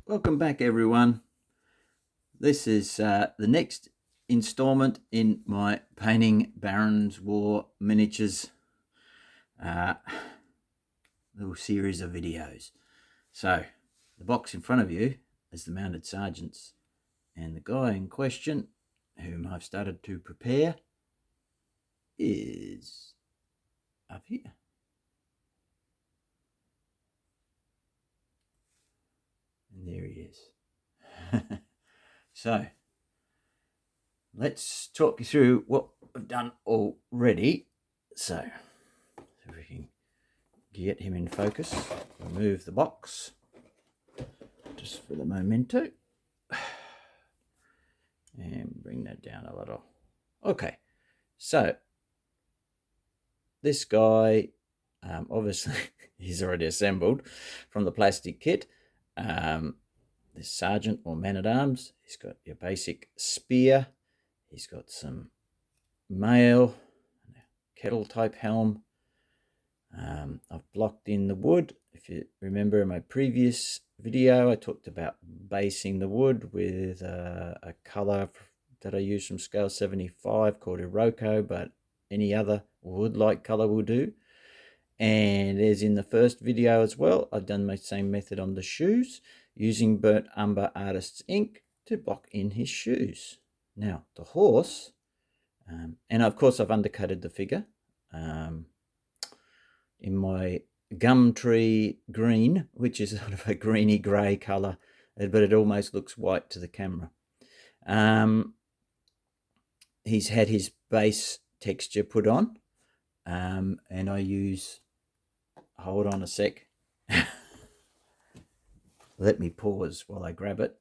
Welcome back, everyone. This is the next installment in my Painting Barons War Miniatures little series of videos. So, the box in front of you is the Mounted Sergeants, and the guy in question, whom I've started to prepare, is up here. And there he is. So, let's talk you through what I've done already. So if we can get him in focus, remove the box just for the memento and bring that down a little. Okay, so this guy, obviously he's already assembled from the plastic kit. This sergeant or man-at-arms, he's got your basic spear, he's got some mail, kettle type helm. I've blocked in the wood. If you remember in my previous video, I talked about basing the wood with a colour that I use from scale 75 called Iroko, but any other wood-like colour will do. And as in the first video as well, I've done my same method on the shoes, using burnt umber artist's ink to block in his shoes. Now, the horse, and of course I've undercoated the figure in my Gumtree green, which is sort of a greeny grey colour, but it almost looks white to the camera. He's had his base texture put on, and I use, hold on a sec, let me pause while I grab it,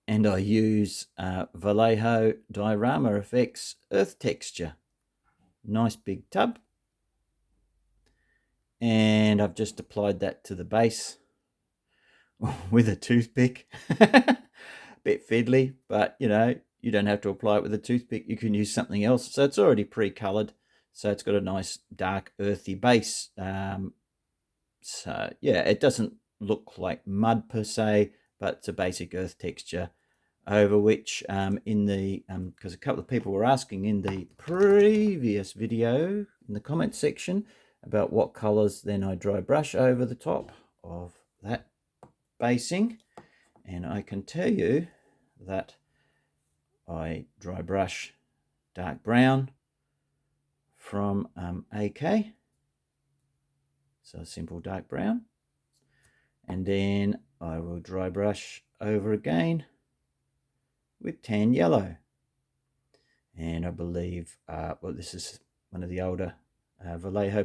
and I use Vallejo Diorama Effects Earth Texture. Nice big tub. And I've just applied that to the base with a toothpick. Bit fiddly, but you know, you don't have to apply it with a toothpick. You can use something else. So it's already pre-colored. So it's got a nice dark earthy base. So yeah, it doesn't look like mud per se, but it's a basic earth texture over which in the, because a couple of people were asking in the previous video in the comment section about what colors, then I dry brush over the top of that basing, and I can tell you that I dry brush dark brown from AK, so a simple dark brown, and then I will dry brush over again with tan yellow. And I believe, well, this is one of the older Vallejo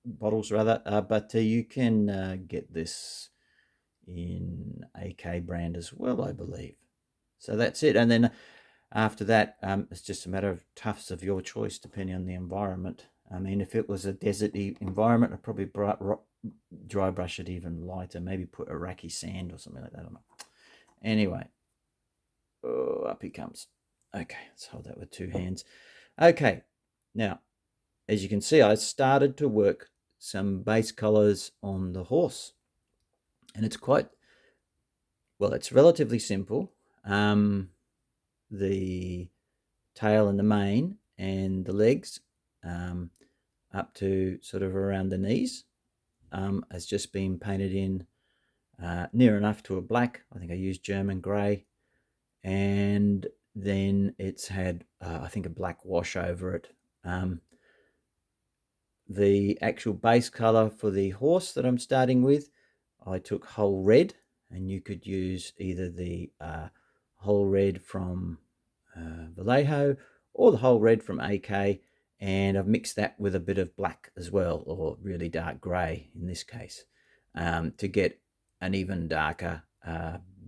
bottles rather, but you can get this in AK brand as well, I believe. So that's it. And then after that, it's just a matter of tufts of your choice depending on the environment. I mean, if it was a deserty environment, I'd probably dry brush it even lighter, maybe put Iraqi sand or something like that on it. Anyway, oh, up he comes. Okay, let's hold that with two hands. Okay, now, as you can see, I started to work some base colors on the horse. And it's quite, well, it's relatively simple. The tail and the mane and the legs up to sort of around the knees has just been painted in near enough to a black. I think I used German grey. And then it's had, I think, a black wash over it. The actual base color for the horse that I'm starting with, I took whole red, and you could use either the whole red from Vallejo or the whole red from AK, and I've mixed that with a bit of black as well, or really dark grey in this case, to get an even darker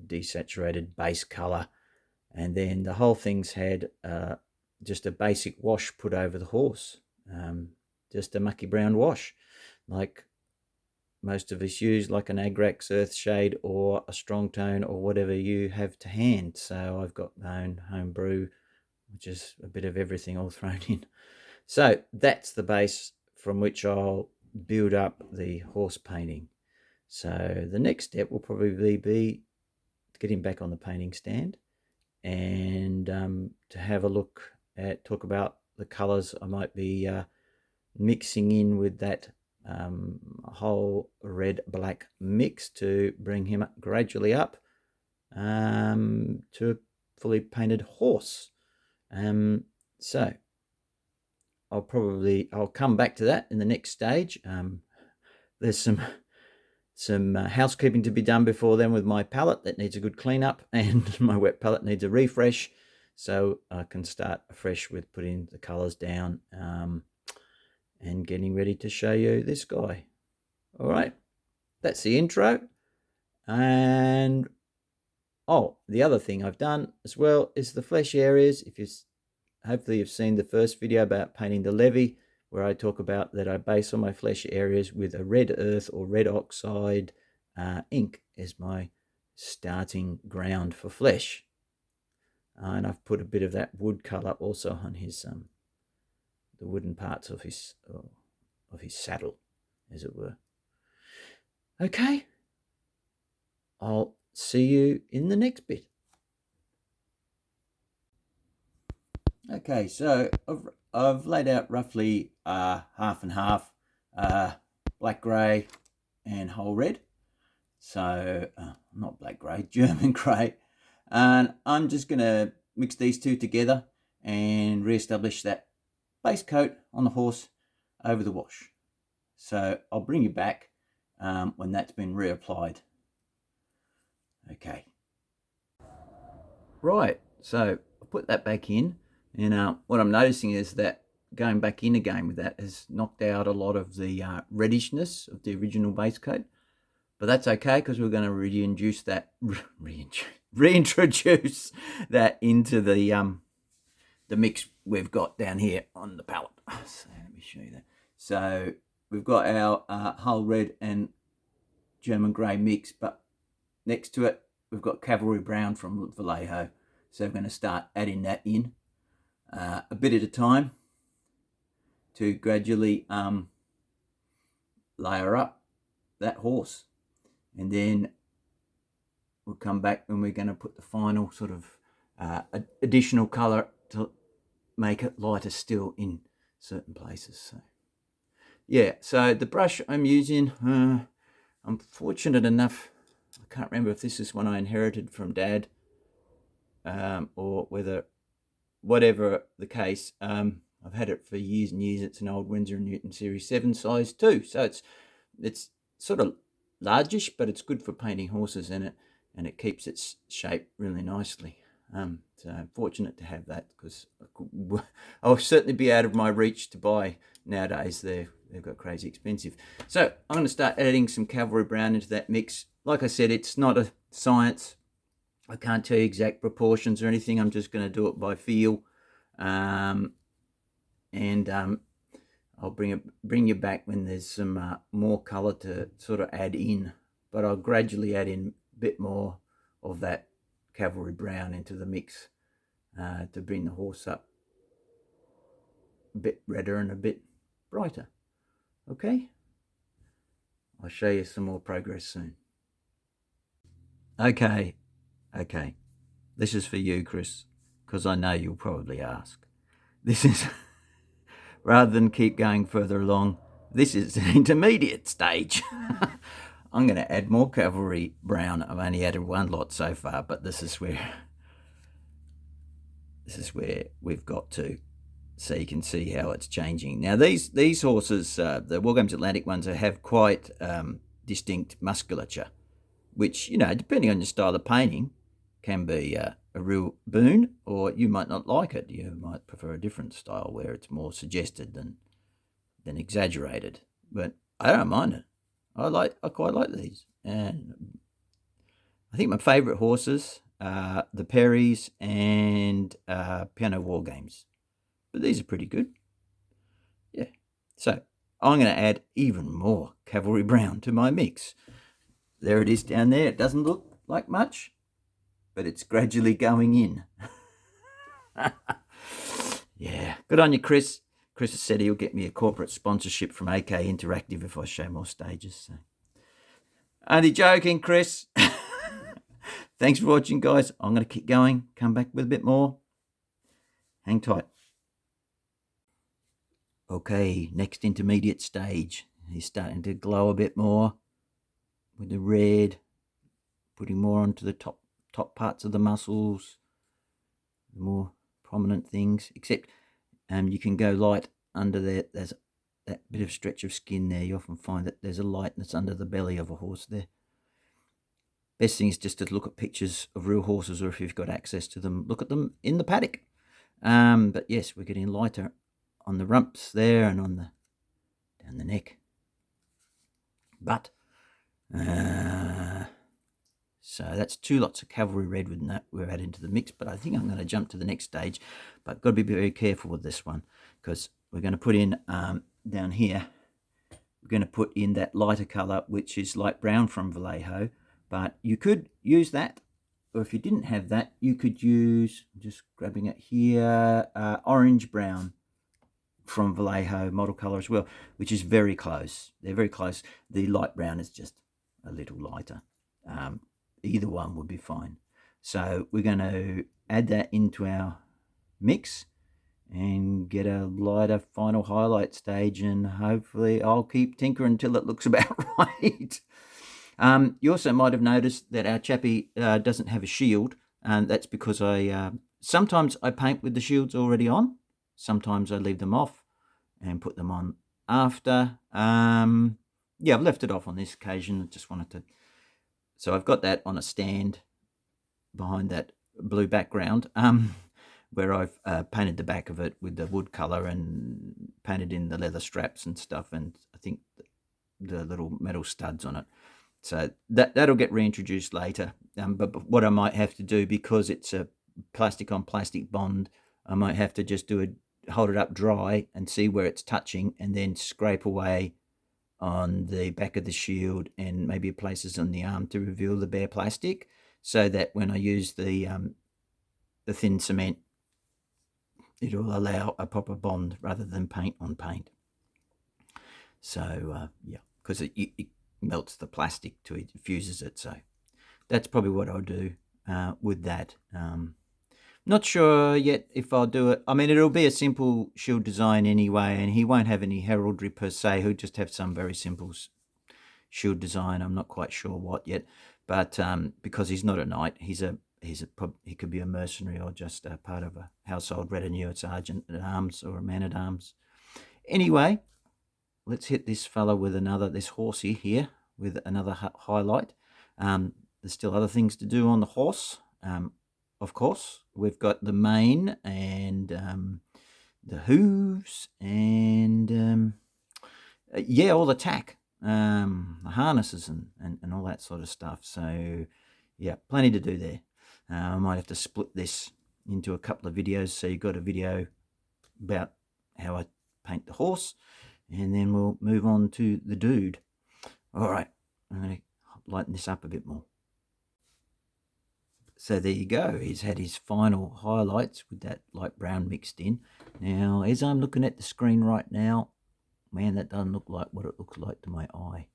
desaturated base color. And then the whole thing's had just a basic wash put over the horse, just a mucky brown wash, like most of us use, like an Agrax Earthshade or a strong tone or whatever you have to hand. So I've got my own home brew, which is a bit of everything all thrown in. So that's the base from which I'll build up the horse painting. So the next step will probably be to get him back on the painting stand and to have a look at, talk about the colours I might be mixing in with that whole red black mix to bring him up, gradually up to a fully painted horse. So I'll come back to that in the next stage. There's some housekeeping to be done before then with my palette that needs a good cleanup, and my wet palette needs a refresh, so I can start afresh with putting the colors down and getting ready to show you this guy. All right, that's the intro. And the other thing I've done as well is the flesh areas. Hopefully you've seen the first video about painting the levy, where I talk about that I base all my flesh areas with a red earth or red oxide ink as my starting ground for flesh. And I've put a bit of that wood color also on his the wooden parts of his saddle, as it were. Okay, I'll see you in the next bit. Okay, so I've laid out roughly half and half, black grey and whole red. So not black grey, German grey. And I'm just going to mix these two together and re-establish that base coat on the horse over the wash. So I'll bring you back when that's been reapplied. Okay. Right, so I'll put that back in, and what I'm noticing is that going back in again with that has knocked out a lot of the reddishness of the original base coat. But that's okay, because we're going to reintroduce that into the mix we've got down here on the palette. So let me show you that. So we've got our whole red and German grey mix, but next to it we've got cavalry brown from Vallejo. So we're going to start adding that in a bit at a time to gradually layer up that horse. And then we'll come back when we're going to put the final sort of additional colour to make it lighter still in certain places. So yeah, so the brush I'm using, I'm fortunate enough, I can't remember if this is one I inherited from Dad or whatever the case, I've had it for years and years. It's an old Winsor & Newton Series 7 size too, so it's sort of largish, but it's good for painting horses in it, and it keeps its shape really nicely. So I'm fortunate to have that, because I'll certainly be out of my reach to buy nowadays. They've got crazy expensive. So I'm going to start adding some cavalry brown into that mix. Like I said, it's not a science. I can't tell you exact proportions or anything. I'm just going to do it by feel, and I'll bring you back when there's some more colour to sort of add in, but I'll gradually add in a bit more of that cavalry brown into the mix to bring the horse up a bit redder and a bit brighter. Okay, I'll show you some more progress soon. Okay, this is for you, Chris, because I know you'll probably ask. This is rather than keep going further along, this is an intermediate stage. I'm going to add more cavalry brown. I've only added one lot so far, but this is where we've got to, so you can see how it's changing. Now these horses, the Wargames Atlantic ones, have quite distinct musculature, which, you know, depending on your style of painting, can be a real boon, or you might not like it. You might prefer a different style where it's more suggested than exaggerated. But I don't mind it. I quite like these, and I think my favourite horses are the Perrys and Piano Wargames. But these are pretty good. Yeah. So I'm going to add even more cavalry brown to my mix. There it is down there. It doesn't look like much, but it's gradually going in. Yeah, good on you, Chris. Chris has said he'll get me a corporate sponsorship from AK Interactive if I show more stages. So. Only joking, Chris. Thanks for watching, guys. I'm going to keep going, come back with a bit more. Hang tight. Okay, next intermediate stage. He's starting to glow a bit more with the red, putting more onto the top parts of the muscles, the more prominent things, except you can go light under there. There's that bit of stretch of skin there. You often find that there's a lightness under the belly of a horse there. Best thing is just to look at pictures of real horses, or if you've got access to them, look at them in the paddock. But yes, we're getting lighter on the rumps there and on the down the neck. But so that's 2 lots of cavalry red with that we're adding to the mix. But I think I'm going to jump to the next stage. But got to be very careful with this one, because we're going to put in down here. We're going to put in that lighter colour, which is light brown from Vallejo. But you could use that, or if you didn't have that, you could use, just grabbing it here, orange brown from Vallejo model colour as well, which is very close. They're very close. The light brown is just a little lighter. Either one would be fine. So we're going to add that into our mix and get a lighter final highlight stage, and hopefully I'll keep tinkering until it looks about right. You also might have noticed that our chappie doesn't have a shield, and that's because sometimes I paint with the shields already on, sometimes I leave them off and put them on after. Yeah, I've left it off on this occasion. I just wanted to, so I've got that on a stand behind that blue background, where I've painted the back of it with the wood colour and painted in the leather straps and stuff, and I think the little metal studs on it. So that'll get reintroduced later. But what I might have to do, because it's a plastic on plastic bond, I might have to just hold it up dry and see where it's touching, and then scrape away on the back of the shield and maybe places on the arm to reveal the bare plastic, so that when I use the thin cement, it'll allow a proper bond rather than paint on paint. So yeah, because it melts the plastic to it, fuses it. So that's probably what I'll do with that. Not sure yet if I'll do it. I mean, it'll be a simple shield design anyway, and he won't have any heraldry per se. He'll just have some very simple shield design. I'm not quite sure what yet, but because he's not a knight, he could be a mercenary, or just a part of a household retinue, a sergeant at arms or a man at arms. Anyway, let's hit this fella with this horsey here with another highlight. There's still other things to do on the horse. Of course, we've got the mane and the hooves and yeah, all the tack, the harnesses and all that sort of stuff. So yeah, plenty to do there. I might have to split this into a couple of videos, so you've got a video about how I paint the horse, and then we'll move on to the dude. All right, I'm going to lighten this up a bit more. So there you go. He's had his final highlights with that light brown mixed in. Now, as I'm looking at the screen right now, man, that doesn't look like what it looks like to my eye,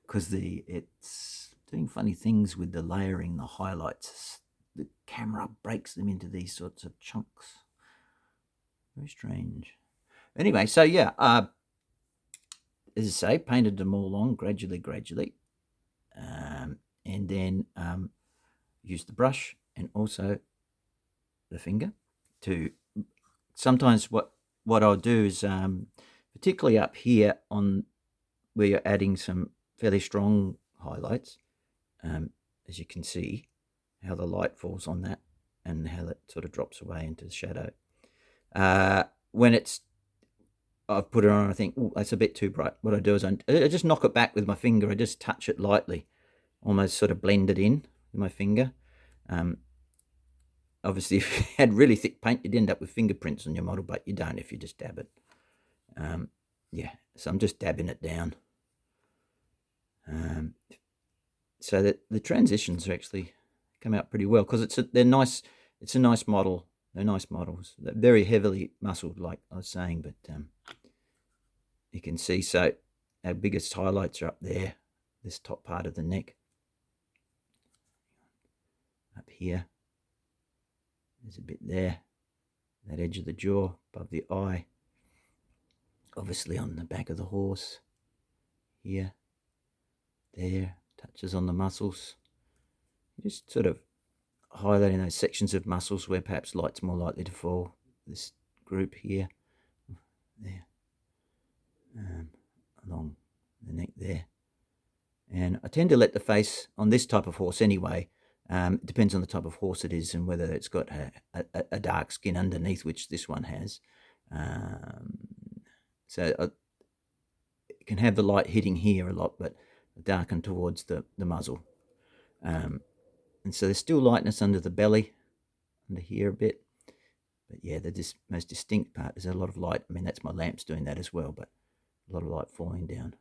because it's doing funny things with the layering, the highlights. The camera breaks them into these sorts of chunks. Very strange. Anyway, so yeah, as I say, painted them all on gradually, and then use the brush and also the finger to. Sometimes what I'll do is, particularly up here on where you're adding some fairly strong highlights, as you can see how the light falls on that and how it sort of drops away into the shadow. When I've put it on, I think, oh, that's a bit too bright. What I do is I just knock it back with my finger. I just touch it lightly, almost sort of blend it in with my finger. Obviously, if you had really thick paint, you'd end up with fingerprints on your model, but you don't if you just dab it. Yeah, so I'm just dabbing it down. So that the transitions are actually come out pretty well, because they're nice. It's a nice model. They're nice models. They're very heavily muscled, like I was saying, but you can see, so our biggest highlights are up there. this top part of the neck. Up here, there's a bit there, that edge of the jaw above the eye, obviously on the back of the horse, here, there, touches on the muscles. Just sort of highlighting those sections of muscles where perhaps light's more likely to fall. This group here, there, along the neck there. And I tend to let the face on this type of horse anyway. It depends on the type of horse it is and whether it's got a dark skin underneath, which this one has. So it can have the light hitting here a lot, but darken towards the muzzle. And so there's still lightness under the belly, under here a bit. But yeah, the most distinct part is a lot of light. I mean, that's my lamps doing that as well, but a lot of light falling down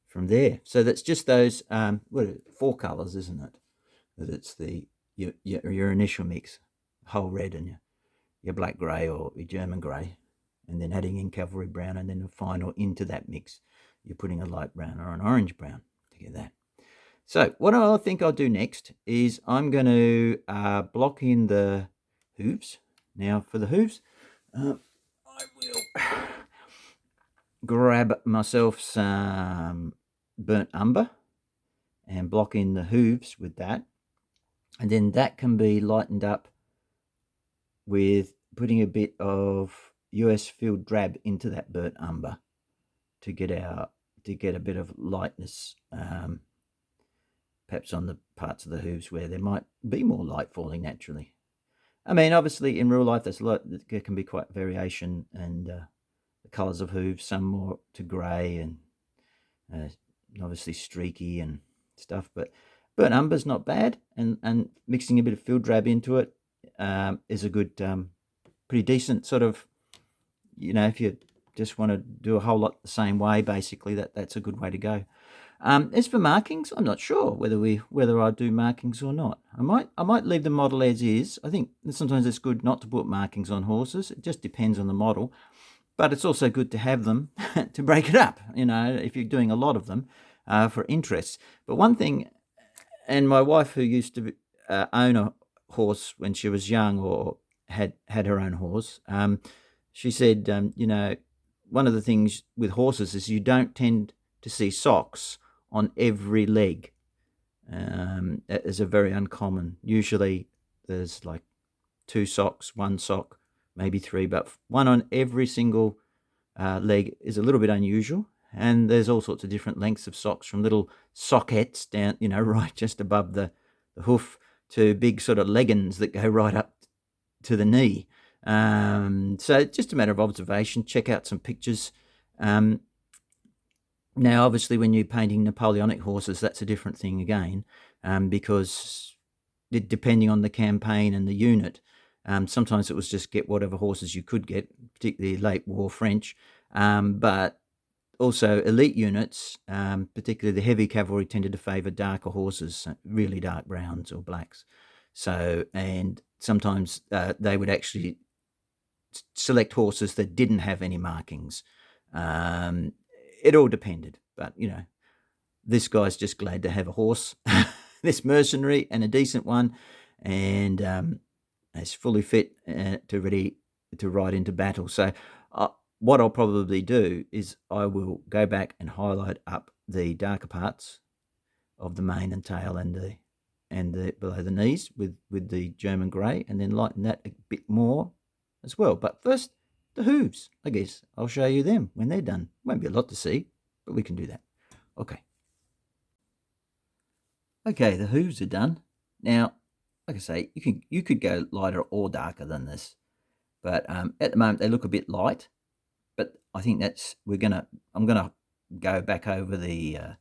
from there. So that's just those, four colours, isn't it? That it's your initial mix, whole red and your black grey or your German grey, and then adding in cavalry brown, and then the final into that mix, you're putting a light brown or an orange brown to get that. So what I think I'll do next is I'm going to block in the hooves. Now for the hooves, I will grab myself some burnt umber and block in the hooves with that. And then that can be lightened up with putting a bit of US field drab into that burnt umber to get a bit of lightness, perhaps on the parts of the hooves where there might be more light falling naturally. I mean, obviously in real life there can be quite variation, and the colours of hooves, some more to grey and obviously streaky and stuff, but burnt umber's not bad, and mixing a bit of field drab into it is a good, pretty decent sort of, if you just want to do a whole lot the same way, basically, that's a good way to go. As for markings, I'm not sure whether I do markings or not. I might leave the model as is. I think sometimes it's good not to put markings on horses. It just depends on the model, but it's also good to have them to break it up, if you're doing a lot of them for interest. But one thing, and my wife, who used to own a horse when she was young, or had her own horse, she said, one of the things with horses is you don't tend to see socks on every leg. That is a very uncommon. Usually there's like 2 socks, 1 sock, maybe 3, but one on every single leg is a little bit unusual. And there's all sorts of different lengths of socks, from little sockets down, right just above the hoof, to big sort of leggings that go right up to the knee. So just a matter of observation. Check out some pictures. Now, obviously, when you're painting Napoleonic horses, that's a different thing again, because depending on the campaign and the unit, sometimes it was just get whatever horses you could get, particularly late war French, but also elite units, particularly the heavy cavalry, tended to favour darker horses, really dark browns or blacks. So, and sometimes they would actually select horses that didn't have any markings. It all depended, but this guy's just glad to have a horse, this mercenary, and a decent one, and is fully fit ready to ride into battle. So what I'll probably do is I will go back and highlight up the darker parts of the mane and tail and the below the knees with the German grey, and then lighten that a bit more as well. But first, the hooves. I guess I'll show you them when they're done. Won't be a lot to see, but we can do that. Okay, the hooves are done. Now, like I say, you could go lighter or darker than this, but at the moment they look a bit light. But I think I'm gonna go back over the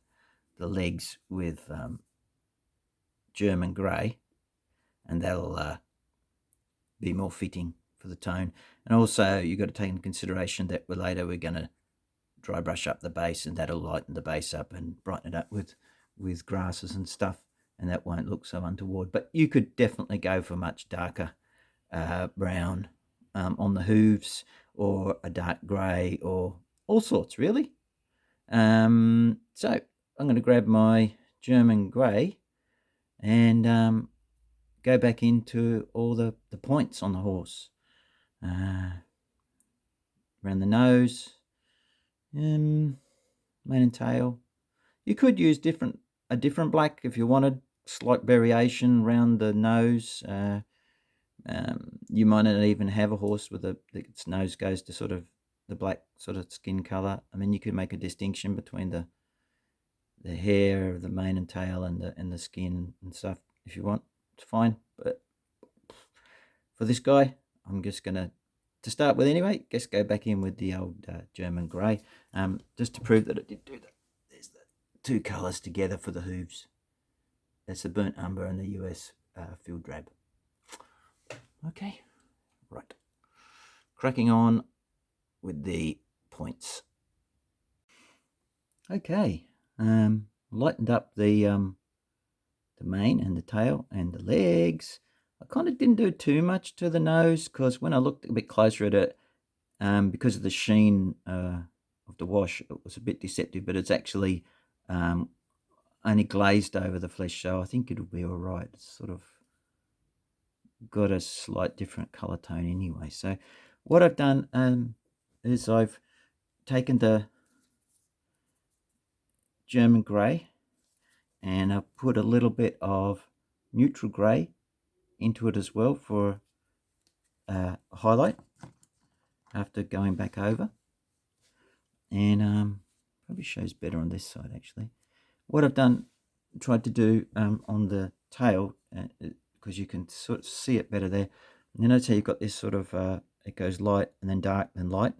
legs with German grey, and that'll be more fitting for the tone. And also, you've got to take into consideration that later we're going to dry brush up the base, and that'll lighten the base up and brighten it up with grasses and stuff, and that won't look so untoward. But you could definitely go for much darker brown on the hooves, or a dark grey, or all sorts, really. So I'm going to grab my German grey and go back into all the points on the horse. Around the nose, mane and tail. You could use a different black if you wanted, slight variation around the nose. You might not even have a horse with its nose goes to sort of the black sort of skin color. I mean, you could make a distinction between the hair, the mane and tail, and the skin and stuff if you want. It's fine, but for this guy, I'm just gonna, to start with anyway, just go back in with the old German grey, just to prove that it did do that. There's the two colours together for the hooves. That's the burnt umber and the US field drab. Okay, right. Cracking on with the points. Okay, lightened up the mane and the tail and the legs. I kind of didn't do too much to the nose because when I looked a bit closer at it, because of the sheen of the wash, it was a bit deceptive, but it's actually only glazed over the flesh, so I think it'll be all right. It's sort of got a slight different colour tone anyway. So what I've done is I've taken the German grey and I've put a little bit of neutral grey into it as well for highlight after going back over, and probably shows better on this side actually. What I've done, tried to do on the tail, because you can sort of see it better there. And you notice how you've got this sort of it goes light and then dark then light.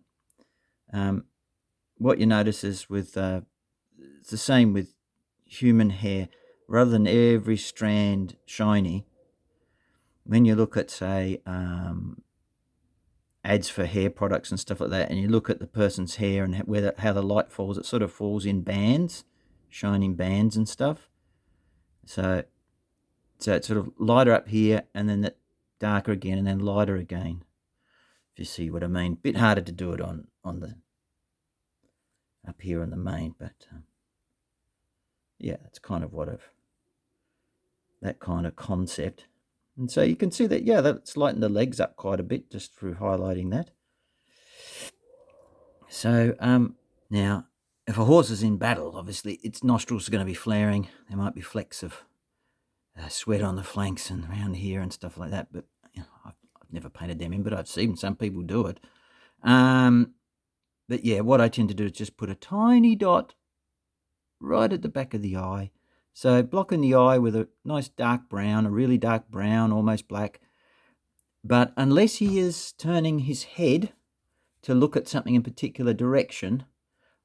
What you notice is with it's the same with human hair. Rather than every strand shiny, when you look at, say, ads for hair products and stuff like that, and you look at the person's hair and how the light falls, it sort of falls in bands, shining bands and stuff. So it's sort of lighter up here and then darker again and then lighter again, if you see what I mean. Bit harder to do it on the up here on the mane, but yeah, that's kind of that kind of concept. And so you can see that, yeah, that's lightened the legs up quite a bit just through highlighting that. So now, if a horse is in battle, obviously its nostrils are going to be flaring. There might be flecks of sweat on the flanks and around here and stuff like that. But you know, I've never painted them in, but I've seen some people do it. But yeah, what I tend to do is just put a tiny dot right at the back of the eye. So blocking the eye with a nice dark brown, a really dark brown, almost black. But unless he is turning his head to look at something in particular direction,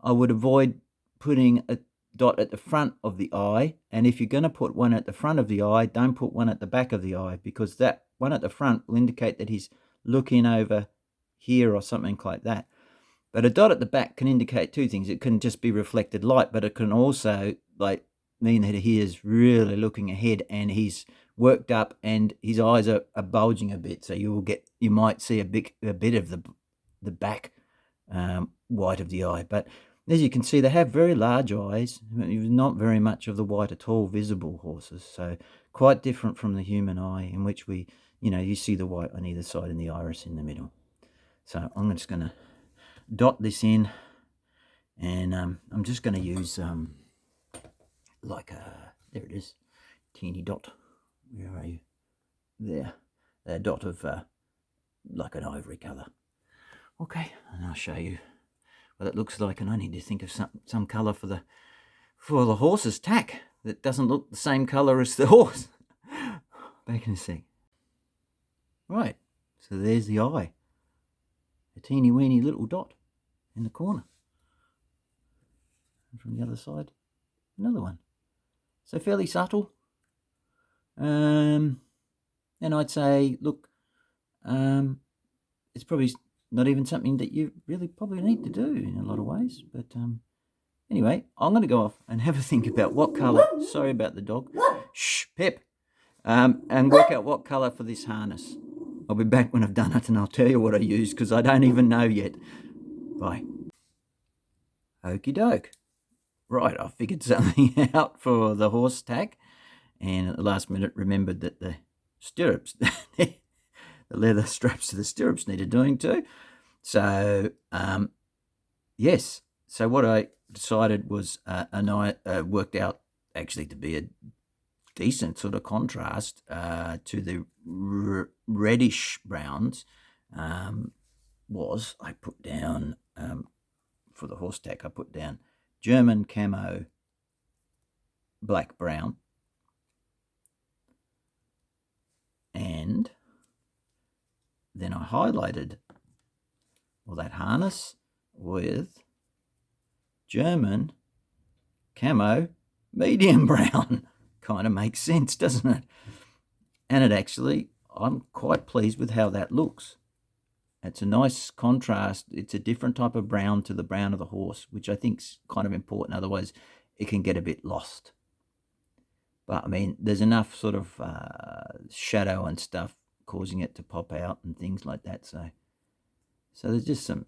I would avoid putting a dot at the front of the eye. And if you're going to put one at the front of the eye, don't put one at the back of the eye, because that one at the front will indicate that he's looking over here or something like that. But a dot at the back can indicate two things. It can just be reflected light, but it can also mean that he is really looking ahead and he's worked up and his eyes are bulging a bit. So you might see a bit of the back white of the eye. But as you can see, they have very large eyes. Not very much of the white at all visible, horses. So quite different from the human eye, in which you see the white on either side and the iris in the middle. So I'm just going to dot this in, and I'm just going to use there it is, teeny dot. Where are you? There, a dot of like an ivory colour. Okay, and I'll show you what it looks like. And I need to think of some colour for the horse's tack that doesn't look the same colour as the horse. Back in a sec. Right, so there's the eye. A teeny weeny little dot in the corner. And from the other side, another one. So fairly subtle. And I'd say, look, it's probably not even something that you really probably need to do in a lot of ways. But anyway, I'm going to go off and have a think about what colour. Sorry about the dog. Shh, Pep. And work out what colour for this harness. I'll be back when I've done it and I'll tell you what I use, because I don't even know yet. Bye. Okie doke. right, I figured something out for the horse tack, and at the last minute remembered that the stirrups, the leather straps to the stirrups needed doing too. So, yes. So what I decided was, worked out actually to be a decent sort of contrast to the reddish browns, was I put down, for the horse tack, I put down German camo black brown, and then I highlighted that harness with German camo medium brown. Kind of makes sense, doesn't it? And it actually, I'm quite pleased with how that looks. It's a nice contrast. It's a different type of brown to the brown of the horse, which I think is kind of important. Otherwise, it can get a bit lost. But I mean, there's enough sort of shadow and stuff causing it to pop out and things like that. So there's just some,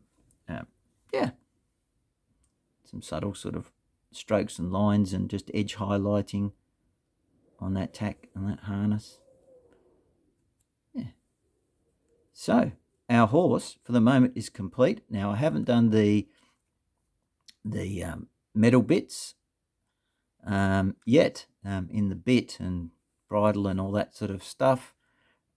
some subtle sort of strokes and lines and just edge highlighting on that tack and that harness. Yeah. So our horse for the moment is complete. Now I haven't done the metal bits yet, in the bit and bridle and all that sort of stuff.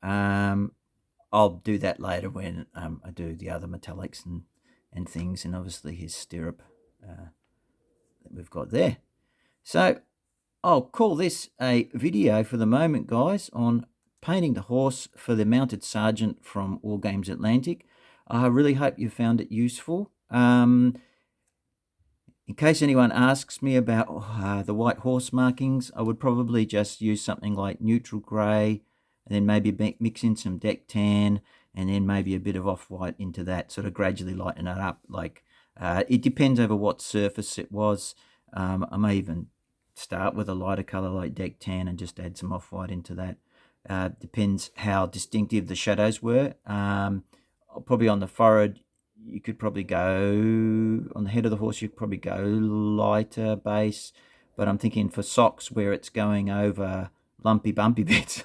I'll do that later when I do the other metallics and things, and obviously his stirrup that we've got there. So I'll call this a video for the moment, guys, on painting the horse for the Mounted Sergeant from Wargames Atlantic. I really hope you found it useful. In case anyone asks me about the white horse markings, I would probably just use something like neutral grey, and then maybe mix in some deck tan, and then maybe a bit of off-white into that, sort of gradually lighten it up. Like it depends over what surface it was. I may even start with a lighter colour like deck tan and just add some off-white into that. Depends how distinctive the shadows were. Probably on the forehead, you could probably go, on the head of the horse, you could probably go lighter base. But I'm thinking for socks where it's going over lumpy bumpy bits,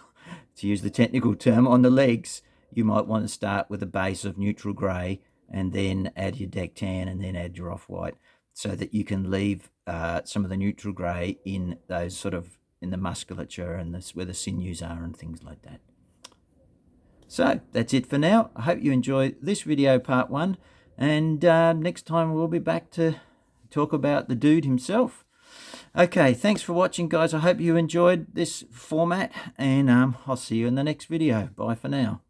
to use the technical term, on the legs, you might want to start with a base of neutral grey and then add your deck tan and then add your off-white, so that you can leave some of the neutral grey in those sort of, in the musculature and this, where the sinews are and things like that. So that's it for now. I hope you enjoy this video, part 1, and next time we'll be back to talk about the dude himself. Okay, thanks for watching, guys. I hope you enjoyed this format, and I'll see you in the next video. Bye for now.